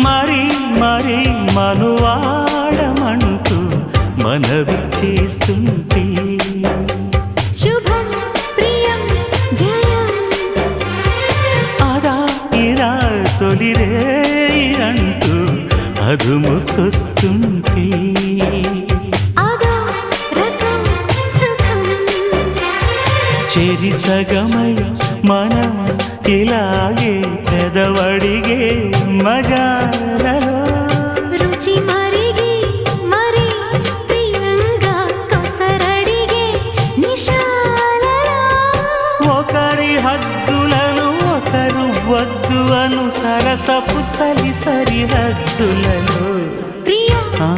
మరి మరి మనువాడమంటూ మనవి చేస్తుంటే శుభం ప్రియం జయం అదా ఇరా తొలిరే అంటూ అదుముకొస్తుంటే అదో రకం సుఖం చెరి సగమై మనం ఇలాగే పెదవడిగే మజాలలో రుచి మరిగి మరి ప్రియంగా కొసరడిగే నిశాలలో ఒకరి హద్దులను ఒకరు వద్దు అను సరసపు చలి సరిహద్దులలో ప్రియ ఆ